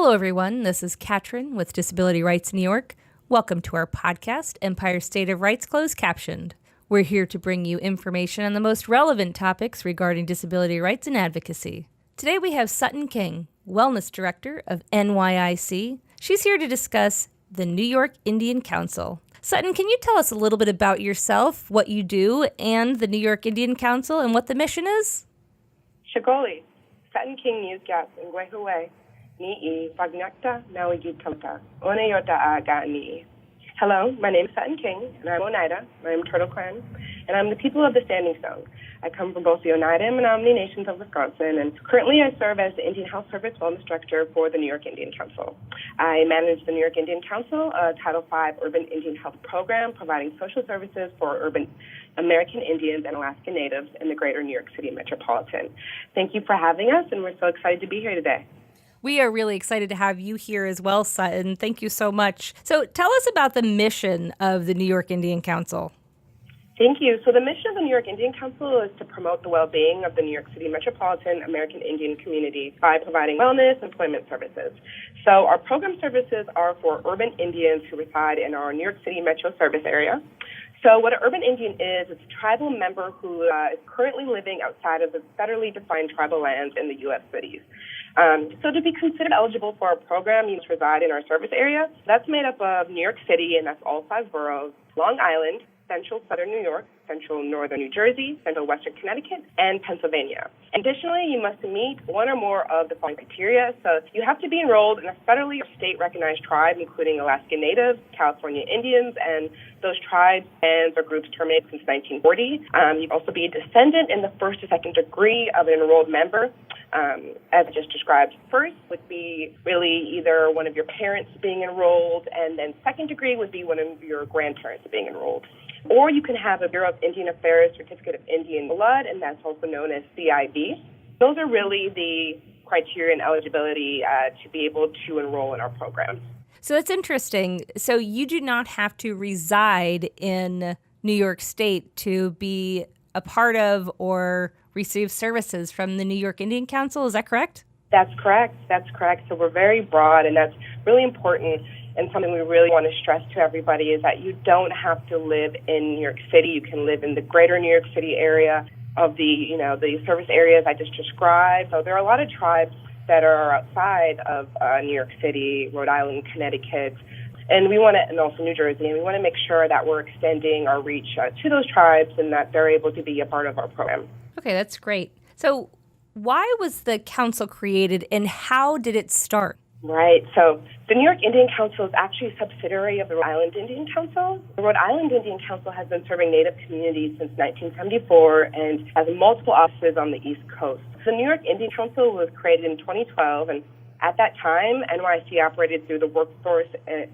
Hello, everyone. This is Katrin with Disability Rights New York. Welcome to our podcast, Empire State of Rights Closed Captioned. We're here to bring you information on the most relevant topics regarding disability rights and advocacy. Today we have Sutton King, Wellness Director of NYIC. She's here to discuss the New York Indian Council. Sutton, can you tell us a little bit about yourself, what you do, and the New York Indian Council, and what the mission is? Shigoli, Sutton King News Gas in Guehue, Ni'i, Vagnakta, Nawigitota, Oneyota Aga Ni'i. Hello, my name is Sutton King, and I'm Oneida, I'm Turtle Clan, and I'm the people of the Standing Stone. I come from both the Oneida and Menominee Nations of Wisconsin, and currently I serve as the Indian Health Service Wellness Director for the New York Indian Council. I manage the New York Indian Council, a Title V Urban Indian Health Program providing social services for urban American Indians and Alaska Natives in the greater New York City metropolitan. Thank you for having us, and we're so excited to be here today. We are really excited to have you here as well, Sutton. Thank you so much. So tell us about the mission of the New York Indian Council. Thank you. So the mission of the New York Indian Council is to promote the well-being of the New York City metropolitan American Indian community by providing wellness and employment services. So our program services are for urban Indians who reside in our New York City metro service area. So what an urban Indian is, it's a tribal member who is currently living outside of the federally defined tribal lands in the U.S. cities. So to be considered eligible for our program, you must reside in our service area. That's made up of New York City, and that's all 5 boroughs, Long Island, Central Southern New York, Central Northern New Jersey, Central Western Connecticut, and Pennsylvania. Additionally, you must meet one or more of the following criteria. So you have to be enrolled in a federally or state-recognized tribe, including Alaska Natives, California Indians, and those tribes, bands, or groups terminated since 1940. You'd also be a descendant in the first or second degree of an enrolled member. As I just described, first would be really either one of your parents being enrolled, and then second degree would be one of your grandparents being enrolled. Or you can have a Bureau of Indian Affairs Certificate of Indian Blood, and that's also known as CIB. Those are really the criteria and eligibility to be able to enroll in our program. So that's interesting. So you do not have to reside in New York State to be a part of or receive services from the New York Indian Council. Is that correct? That's correct. So we're very broad, and that's really important. And something we really want to stress to everybody is that you don't have to live in New York City. You can live in the greater New York City area of the service areas I just described. So there are a lot of tribes that are outside of New York City, Rhode Island, Connecticut, and also New Jersey. And we want to make sure that we're extending our reach to those tribes and that they're able to be a part of our program. Okay, that's great. So why was the council created, and how did it start? Right. So the New York Indian Council is actually a subsidiary of the Rhode Island Indian Council. The Rhode Island Indian Council has been serving Native communities since 1974 and has multiple offices on the East Coast. The New York Indian Council was created in 2012, and at that time, NYIC operated through the Workforce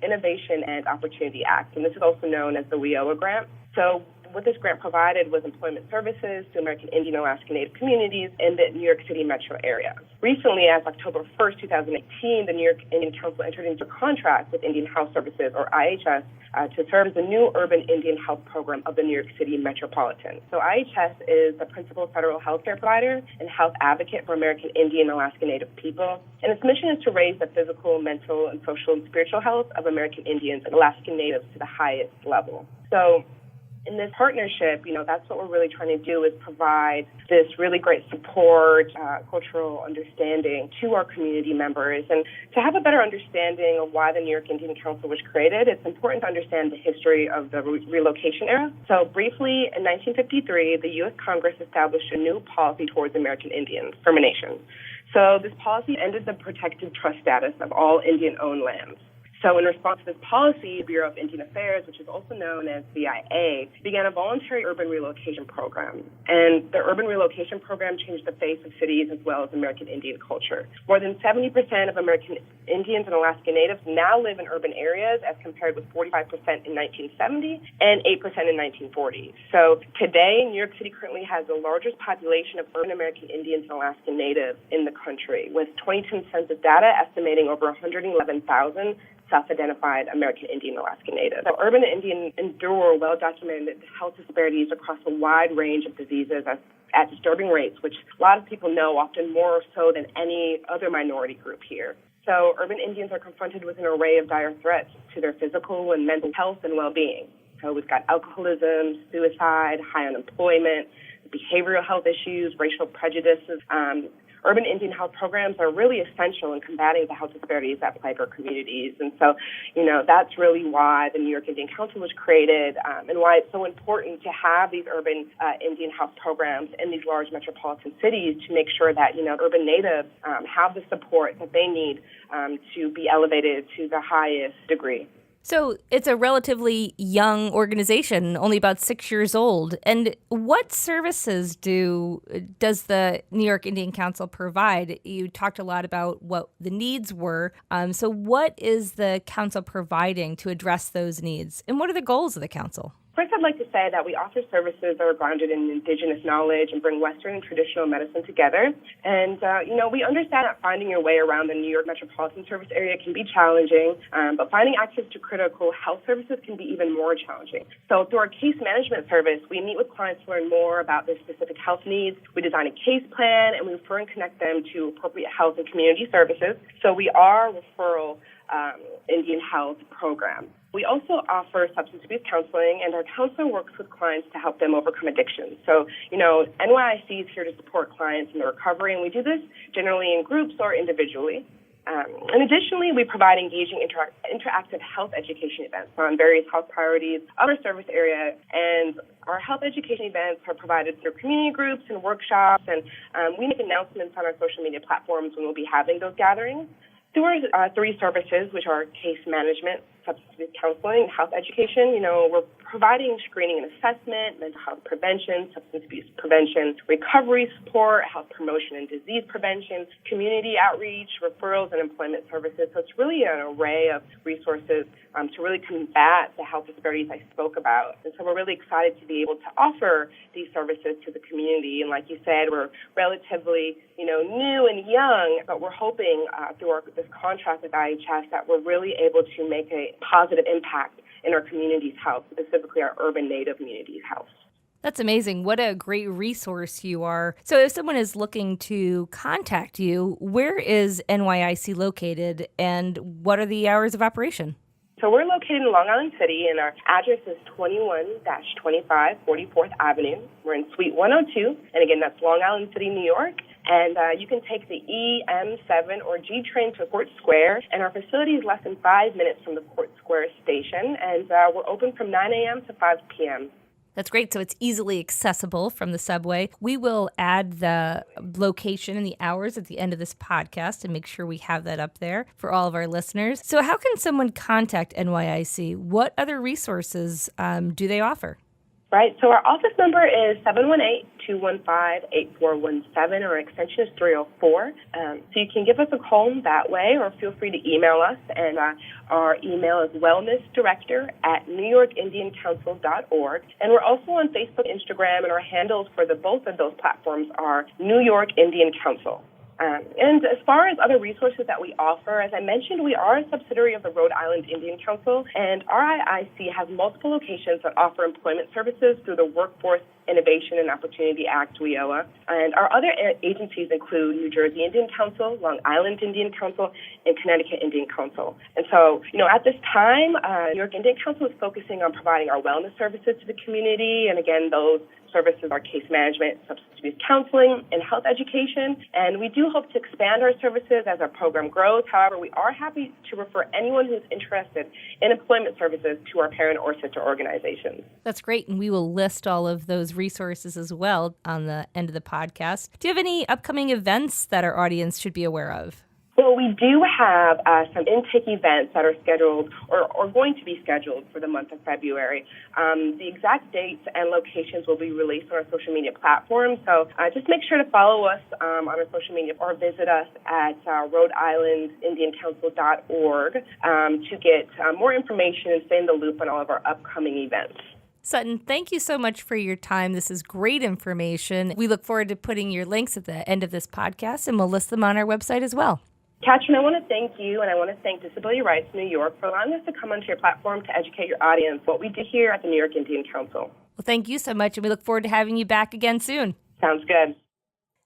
Innovation and Opportunity Act, and this is also known as the WIOA grant. So what this grant provided was employment services to American Indian and Alaska Native communities in the New York City metro area. Recently, as October 1st, 2018, the New York Indian Council entered into a contract with Indian Health Services, or IHS, to serve as the new urban Indian health program of the New York City metropolitan. So IHS is the principal federal healthcare provider and health advocate for American Indian and Alaska Native people. And its mission is to raise the physical, mental, and social and spiritual health of American Indians and Alaska Natives to the highest level. So in this partnership, that's what we're really trying to do, is provide this really great support, cultural understanding to our community members. And to have a better understanding of why the New York Indian Council was created, it's important to understand the history of the Relocation era. So briefly, in 1953, the U.S. Congress established a new policy towards American Indians, termination. So this policy ended the protected trust status of all Indian-owned lands. So in response to this policy, the Bureau of Indian Affairs, which is also known as BIA, began a voluntary urban relocation program. And the urban relocation program changed the face of cities as well as American Indian culture. More than 70% of American Indians and Alaska Natives now live in urban areas, as compared with 45% in 1970 and 8% in 1940. So today, New York City currently has the largest population of urban American Indians and Alaska Natives in the country, with 2010 census data estimating over 111,000 self-identified American Indian and Alaska Native. So urban Indian endure well-documented health disparities across a wide range of diseases at disturbing rates, which a lot of people know, often more so than any other minority group here. So urban Indians are confronted with an array of dire threats to their physical and mental health and well-being. So we've got alcoholism, suicide, high unemployment, behavioral health issues, racial prejudices. Urban Indian health programs are really essential in combating the health disparities that plague our communities. And so, that's really why the New York Indian Council was created, and why it's so important to have these urban Indian health programs in these large metropolitan cities to make sure that, urban natives have the support that they need to be elevated to the highest degree. So it's a relatively young organization, only about 6 years old. And what services does the New York Indian Council provide? You talked a lot about what the needs were. So what is the council providing to address those needs? And what are the goals of the council? First, I'd like to say that we offer services that are grounded in indigenous knowledge and bring Western and traditional medicine together. And, we understand that finding your way around the New York metropolitan service area can be challenging, but finding access to critical health services can be even more challenging. So through our case management service, we meet with clients to learn more about their specific health needs. We design a case plan, and we refer and connect them to appropriate health and community services. So we are a referral Indian health program. We also offer substance abuse counseling, and our counselor works with clients to help them overcome addiction. So, NYIC is here to support clients in their recovery, and we do this generally in groups or individually. And additionally, we provide engaging interactive health education events on various health priorities of our service area, and our health education events are provided through community groups and workshops, and we make announcements on our social media platforms when we'll be having those gatherings. Through our three services, which are case management, substance abuse counseling, and health education, we're providing screening and assessment, mental health prevention, substance abuse prevention, recovery support, health promotion and disease prevention, community outreach, referrals, and employment services. So it's really an array of resources to really combat the health disparities I spoke about. And so we're really excited to be able to offer these services to the community. And like you said, we're relatively, new and young, but we're hoping through this contract with IHS that we're really able to make a positive impact in our community's health, specifically our urban Native community's health. That's amazing. What a great resource you are. So if someone is looking to contact you, where is NYIC located and what are the hours of operation? So we're located in Long Island City, and our address is 21-25 44th Avenue. We're in Suite 102, and again, that's Long Island City, New York. And you can take the EM7 or G train to Court Square, and our facility is less than 5 minutes from the Court Square station, and we're open from 9 a.m. to 5 p.m. That's great. So it's easily accessible from the subway. We will add the location and the hours at the end of this podcast and make sure we have that up there for all of our listeners. So how can someone contact NYIC? What other resources do they offer? Right. So our office number is 718-215-8417. Our extension is 304. So you can give us a call that way, or feel free to email us. And our email is wellnessdirector@NewYorkIndianCouncil.org. And we're also on Facebook, Instagram, and our handles for both of those platforms are New York Indian Council. And as far as other resources that we offer, as I mentioned, we are a subsidiary of the Rhode Island Indian Council, and RIIC has multiple locations that offer employment services through the Workforce Innovation and Opportunity Act, WIOA. And our other agencies include New Jersey Indian Council, Long Island Indian Council, and Connecticut Indian Council. And so, at this time, New York Indian Council is focusing on providing our wellness services to the community, and again, those services are case management, substance abuse counseling, and health education. And we do hope to expand our services as our program grows. However, we are happy to refer anyone who's interested in employment services to our parent or sister organizations. That's great. And we will list all of those resources as well on the end of the podcast. Do you have any upcoming events that our audience should be aware of? Well, we do have some intake events that are scheduled or going to be scheduled for the month of February. The exact dates and locations will be released on our social media platforms. So just make sure to follow us on our social media or visit us at RhodeIslandIndianCouncil.org to get more information and stay in the loop on all of our upcoming events. Sutton, thank you so much for your time. This is great information. We look forward to putting your links at the end of this podcast, and we'll list them on our website as well. Katrin, I want to thank you, and I want to thank Disability Rights New York for allowing us to come onto your platform to educate your audience what we do here at the New York Indian Council. Well, thank you so much, and we look forward to having you back again soon. Sounds good.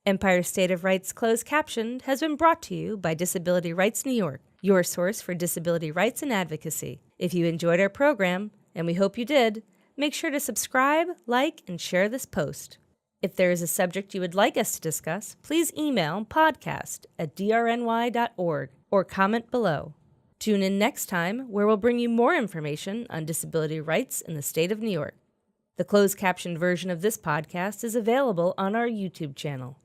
Empire State of Rights Closed Captioned has been brought to you by Disability Rights New York, your source for disability rights and advocacy. If you enjoyed our program, and we hope you did, make sure to subscribe, like, and share this post. If there is a subject you would like us to discuss, please email podcast@drny.org or comment below. Tune in next time where we'll bring you more information on disability rights in the state of New York. The closed captioned version of this podcast is available on our YouTube channel.